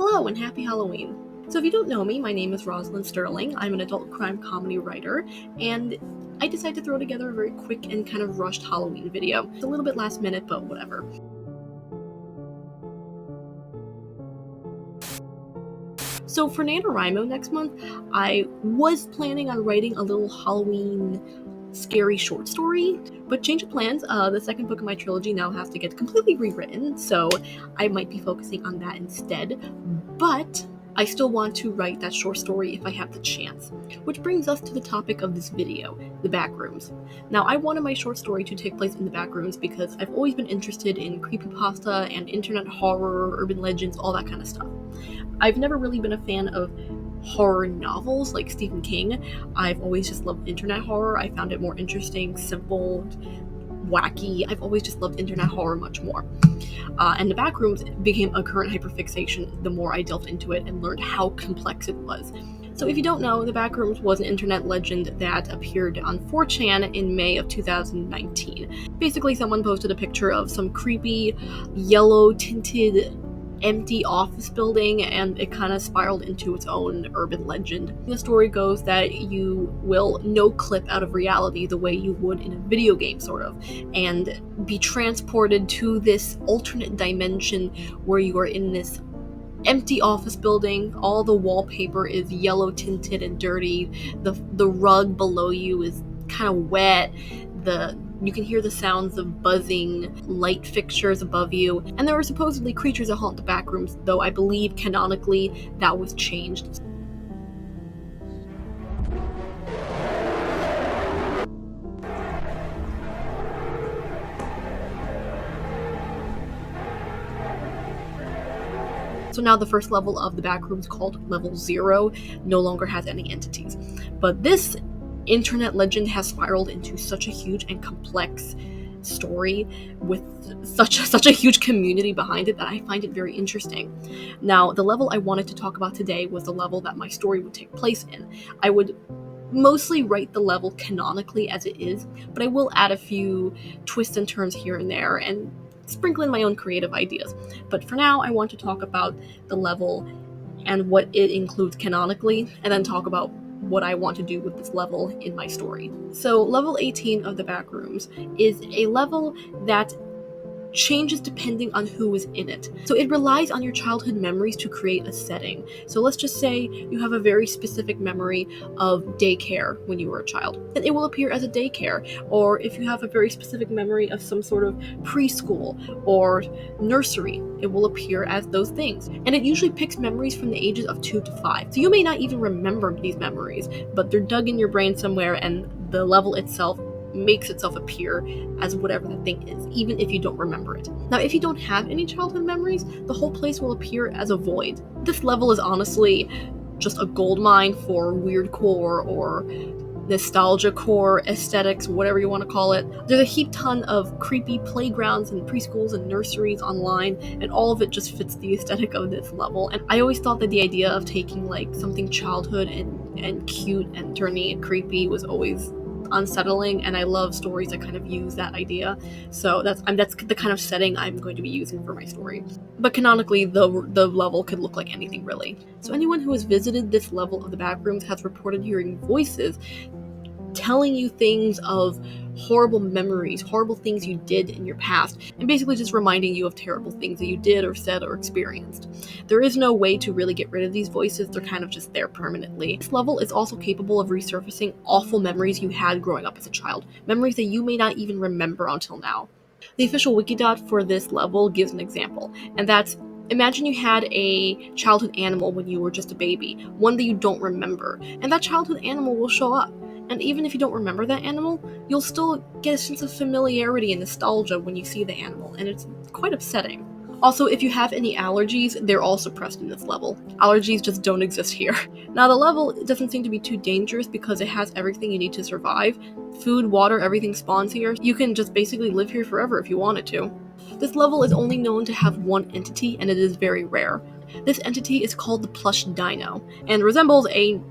Hello and happy Halloween. So if you don't know me, my name is Rosalind Sterling. I'm an adult crime comedy writer, and I decided to throw together a very quick and kind of rushed Halloween video. It's a little bit last minute, but whatever. So for NaNoWriMo next month, I was planning on writing a little Halloween scary short story, but change of plans. The second book of my trilogy now has to get completely rewritten, so I might be focusing on that instead. But I still want to write that short story if I have the chance. Which brings us to the topic of this video, the backrooms. Now, I wanted my short story to take place in the backrooms because I've always been interested in creepypasta and internet horror, urban legends, all that kind of stuff. I've never really been a fan of horror novels like Stephen King. I've always just loved internet horror. I found it more interesting, simple, wacky. I've always just loved internet horror much more. And the backrooms became a current hyperfixation the more I delved into it and learned how complex it was. So if you don't know, the backrooms was an internet legend that appeared on 4chan in May of 2019. Basically, someone posted a picture of some creepy, yellow-tinted empty office building, and it kind of spiraled into its own urban legend. The story goes that you will no-clip out of reality the way you would in a video game, sort of, and be transported to this alternate dimension where you are in this empty office building. All the wallpaper is yellow tinted and dirty. The rug below you is kind of wet. You can hear the sounds of buzzing light fixtures above you, and there are supposedly creatures that haunt the backrooms, though I believe canonically that was changed. So now the first level of the backrooms, called level 0, no longer has any entities. But this internet legend has spiraled into such a huge and complex story with such a huge community behind it that I find it very interesting. Now, the level I wanted to talk about today was the level that my story would take place in. I would mostly write the level canonically as it is, but I will add a few twists and turns here and there and sprinkle in my own creative ideas. But for now, I want to talk about the level and what it includes canonically, and then talk about what I want to do with this level in my story. So level 18 of the backrooms is a level that changes depending on who is in it. So it relies on your childhood memories to create a setting. So let's just say you have a very specific memory of daycare when you were a child, then it will appear as a daycare. Or if you have a very specific memory of some sort of preschool or nursery, it will appear as those things. And it usually picks memories from the ages of 2 to 5. So you may not even remember these memories, but they're dug in your brain somewhere, and the level itself makes itself appear as whatever the thing is, even if you don't remember it. Now, if you don't have any childhood memories, the whole place will appear as a void. This level is honestly just a goldmine for weird core or nostalgia core aesthetics, whatever you want to call it. There's a heap ton of creepy playgrounds and preschools and nurseries online, and all of it just fits the aesthetic of this level. And I always thought that the idea of taking like something childhood and cute and turning it creepy was always unsettling, and I love stories that kind of use that idea. So that's the kind of setting I'm going to be using for my story. But canonically, the level could look like anything, really. So anyone who has visited this level of the backrooms has reported hearing voices telling you things of horrible memories, horrible things you did in your past, and basically just reminding you of terrible things that you did or said or experienced. There is no way to really get rid of these voices, they're kind of just there permanently. This level is also capable of resurfacing awful memories you had growing up as a child, memories that you may not even remember until now. The official Wikidot for this level gives an example, and that's: imagine you had a childhood animal when you were just a baby, one that you don't remember, and that childhood animal will show up. And even if you don't remember that animal, you'll still get a sense of familiarity and nostalgia when you see the animal, and it's quite upsetting. Also, if you have any allergies, they're all suppressed in this level. Allergies just don't exist here. Now, the level doesn't seem to be too dangerous because it has everything you need to survive. Food, water, everything spawns here. You can just basically live here forever if you wanted to. This level is only known to have one entity, and it is very rare. This entity is called the plush dino, and resembles a,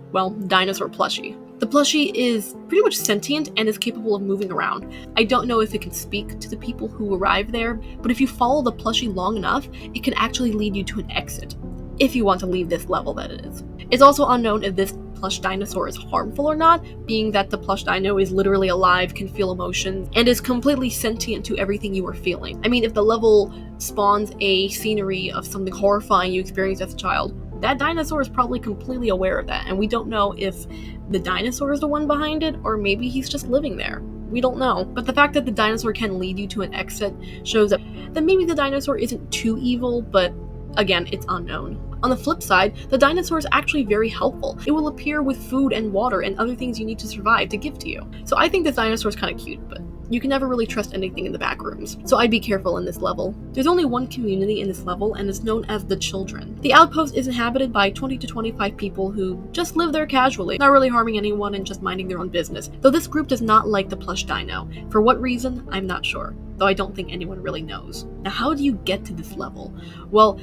dinosaur plushie. The plushie is pretty much sentient and is capable of moving around. I don't know if it can speak to the people who arrive there, but if you follow the plushie long enough, it can actually lead you to an exit. if you want to leave this level, that is. It's also unknown if this plush dinosaur is harmful or not, being that the plush dino is literally alive, can feel emotions, and is completely sentient to everything you are feeling. I mean, if the level spawns a scenery of something horrifying you experienced as a child, that dinosaur is probably completely aware of that, and we don't know if the dinosaur is the one behind it, or maybe he's just living there. We don't know. But the fact that the dinosaur can lead you to an exit shows that maybe the dinosaur isn't too evil, but again, it's unknown. On the flip side, the dinosaur is actually very helpful. It will appear with food and water and other things you need to survive to give to you. So I think this dinosaur is kind of cute, but you can never really trust anything in the backrooms. So I'd be careful in this level. There's only one community in this level, and it's known as the Children. The outpost is inhabited by 20 to 25 people who just live there casually, not really harming anyone and just minding their own business. Though this group does not like the plush dino. For what reason, I'm not sure, though I don't think anyone really knows. Now, how do you get to this level? Well,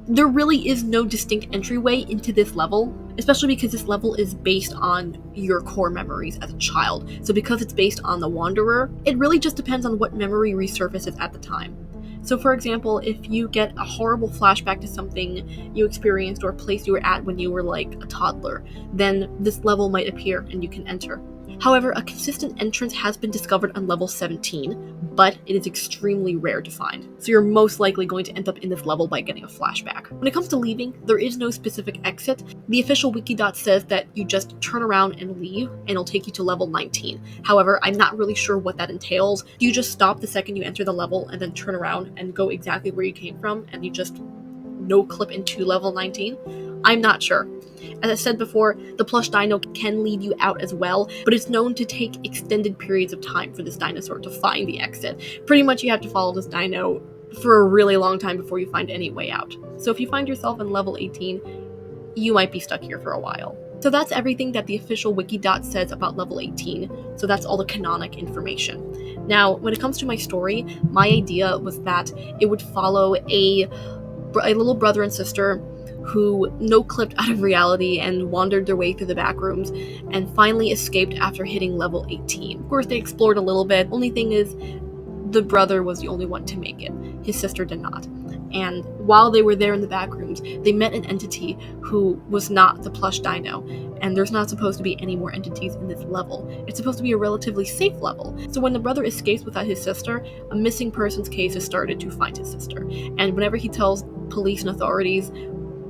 there really is no distinct entryway into this level, especially because this level is based on your core memories as a child. So because it's based on the Wanderer, it really just depends on what memory resurfaces at the time. So for example, if you get a horrible flashback to something you experienced or a place you were at when you were like a toddler, then this level might appear and you can enter. However, a consistent entrance has been discovered on level 17, but it is extremely rare to find. So you're most likely going to end up in this level by getting a flashback. When it comes to leaving, there is no specific exit. The official wiki says that you just turn around and leave, and it'll take you to level 19. However, I'm not really sure what that entails. Do you just stop the second you enter the level and then turn around and go exactly where you came from, and you just no clip into level 19? I'm not sure. As I said before, the plush dino can lead you out as well, but it's known to take extended periods of time for this dinosaur to find the exit. Pretty much you have to follow this dino for a really long time before you find any way out. So if you find yourself in level 18, you might be stuck here for a while. So that's everything that the official wiki says about level 18, so that's all the canonic information. Now, when it comes to my story, my idea was that it would follow a little brother and sister who no-clipped out of reality and wandered their way through the backrooms and finally escaped after hitting level 18. Of course, they explored a little bit. Only thing is, the brother was the only one to make it. His sister did not. And while they were there in the backrooms, they met an entity who was not the plush dino, and there's not supposed to be any more entities in this level. It's supposed to be a relatively safe level. So when the brother escapes without his sister, a missing persons case is started to find his sister. And whenever he tells police and authorities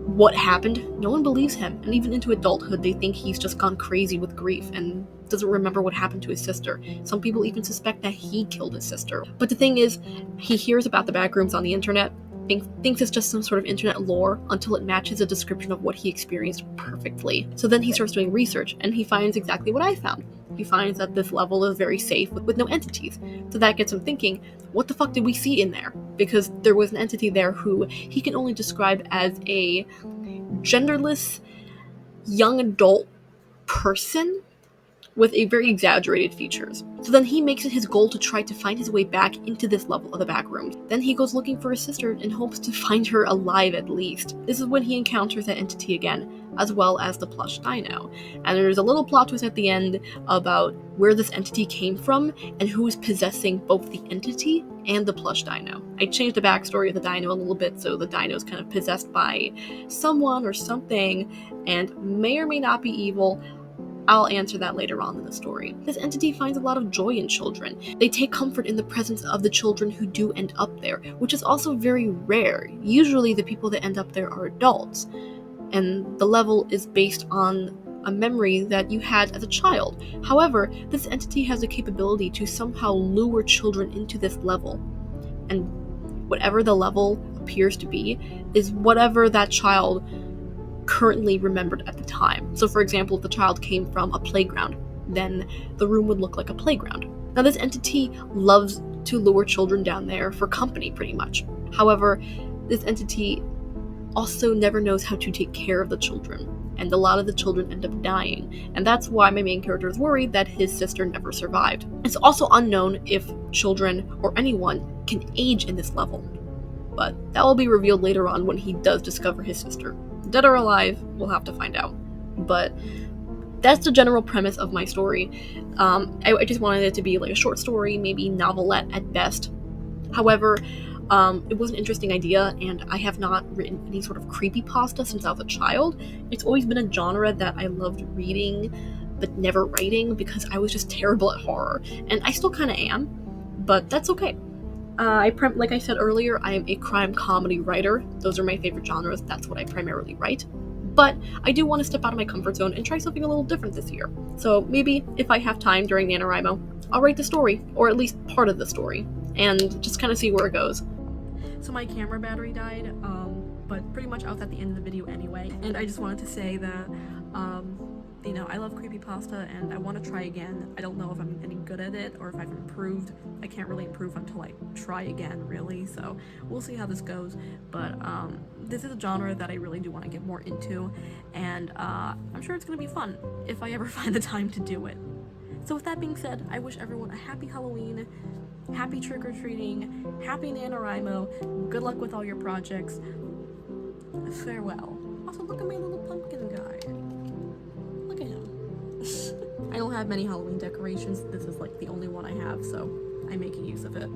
what happened, no one believes him, and even into adulthood they think he's just gone crazy with grief and doesn't remember what happened to his sister. Some people even suspect that he killed his sister. But the thing is, he hears about the backrooms on the internet, thinks it's just some sort of internet lore until it matches a description of what he experienced perfectly. So then he starts doing research, and he finds exactly what I found. He finds that this level is very safe with no entities. So that gets him thinking, what the fuck did we see in there? Because there was an entity there who he can only describe as a genderless young adult person with a very exaggerated features. So then he makes it his goal to try to find his way back into this level of the backrooms. Then he goes looking for his sister and hopes to find her alive at least. This is when he encounters that entity again, as well as the plush dino. And there's a little plot twist at the end about where this entity came from and who is possessing both the entity and the plush dino. I changed the backstory of the dino a little bit, so the dino is kind of possessed by someone or something and may or may not be evil. I'll answer that later on in the story. This entity finds a lot of joy in children. They take comfort in the presence of the children who do end up there, which is also very rare. Usually the people that end up there are adults, and the level is based on a memory that you had as a child. However, this entity has the capability to somehow lure children into this level, and whatever the level appears to be is whatever that child currently remembered at the time. So for example, if the child came from a playground, then the room would look like a playground. Now this entity loves to lure children down there for company pretty much. However, this entity also never knows how to take care of the children, and a lot of the children end up dying, and that's why my main character is worried that his sister never survived. It's also unknown if children or anyone can age in this level, but that will be revealed later on when he does discover his sister. Dead or alive, we'll have to find out. But that's the general premise of my story. I just wanted it to be like a short story, maybe novelette at best. However, It was an interesting idea, and I have not written any sort of creepypasta since I was a child. It's always been a genre that I loved reading, but never writing because I was just terrible at horror, and I still kind of am, but that's okay. Like I said earlier, I am a crime comedy writer. Those are my favorite genres. That's what I primarily write. But I do want to step out of my comfort zone and try something a little different this year. So maybe if I have time during NaNoWriMo, I'll write the story, or at least part of the story, and just kind of see where it goes. So my camera battery died, but pretty much I was at the end of the video anyway, and I just wanted to say that, you know, I love creepypasta and I want to try again. I don't know if I'm any good at it or if I've improved. I can't really improve until I try again, really, so we'll see how this goes. But this is a genre that I really do want to get more into, and I'm sure it's going to be fun if I ever find the time to do it. So with that being said, I wish everyone a happy Halloween, happy trick-or-treating, happy NaNoWriMo, good luck with all your projects, farewell. Also, look at my little pumpkin guy. Look at him. I don't have many Halloween decorations. This is like the only one I have, so I'm making use of it.